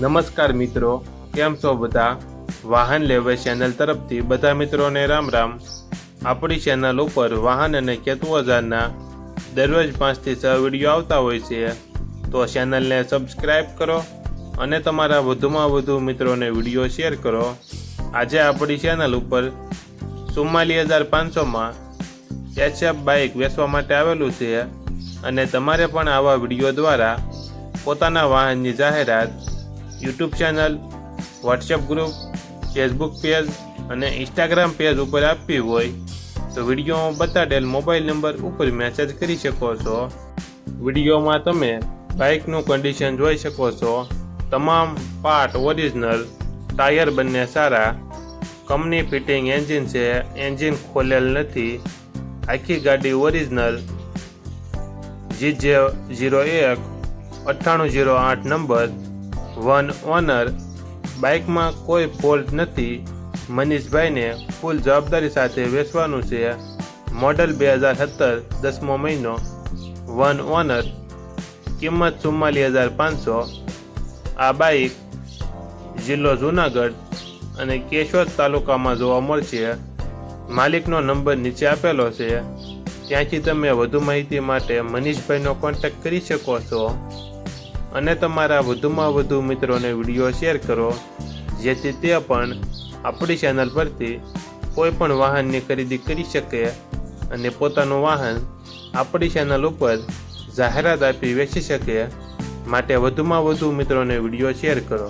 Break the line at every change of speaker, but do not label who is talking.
નમસ્કાર મિત્રો, કેમ છો બધા? વાહન લેવા ચેનલ તરફથી બધા મિત્રોને રામ રામ. આપણી ચેનલ ઉપર વાહન અને ખેત ઓજારના દરરોજ 5 થી 6 વિડીયો આવતા હોય છે, તો ચેનલને સબસ્ક્રાઈબ કરો અને તમારા વધુમાં વધુ મિત્રોને વિડીયો શેર કરો. આજે આપણી ચેનલ ઉપર 44,500માં HF બાઇક વેચવા માટે આવેલું છે અને તમારે પણ આવા વિડીયો દ્વારા પોતાના વાહનની જાહેરાત YouTube channel, WhatsApp group, Facebook page અને ઇન્સ્ટાગ્રામ પેજ ઉપર આપવી હોય તો વિડીયોમાં બતાડેલ મોબાઈલ નંબર ઉપર મેસેજ કરી શકો છો. વિડીયોમાં તમે બાઇકનું કન્ડિશન જોઈ શકો છો. તમામ પાર્ટ ઓરિજિનલ, ટાયર બંને સારા, કંપની ફિટિંગ એન્જિન છે, એન્જિન ખોલેલ નથી, આખી ગાડી ઓરિજિનલ, GJ01 9808 નંબર, 1 ઓનર, બાઇકમાં કોઈ ફોલ્ટ નથી. મનીષભાઈને ફૂલ જવાબદારી સાથે વેચવાનું છે. મોડલ 2017, 10મો મહિનો, 1 ઓનર, કિંમત 44,500. આ બાઇક જિલ્લો જૂનાગઢ અને કેશોદ તાલુકામાં જોવા મળશે. માલિકનો નંબર નીચે આપેલો છે, ત્યાંથી તમે વધુ માહિતી માટે મનીષભાઈનો કોન્ટેક્ટ કરી શકો છો અને તમારા વધુમાં વધુ મિત્રોને વિડીયો શેર કરો, જેથી તે પણ આપણી ચેનલ પરથી કોઈ પણ વાહનની ખરીદી કરી શકે અને પોતાનું વાહન આપણી ચેનલ ઉપર જાહેરાત આપી વેચી શકે. માટે વધુમાં વધુ મિત્રોને વિડીયો શેર કરો.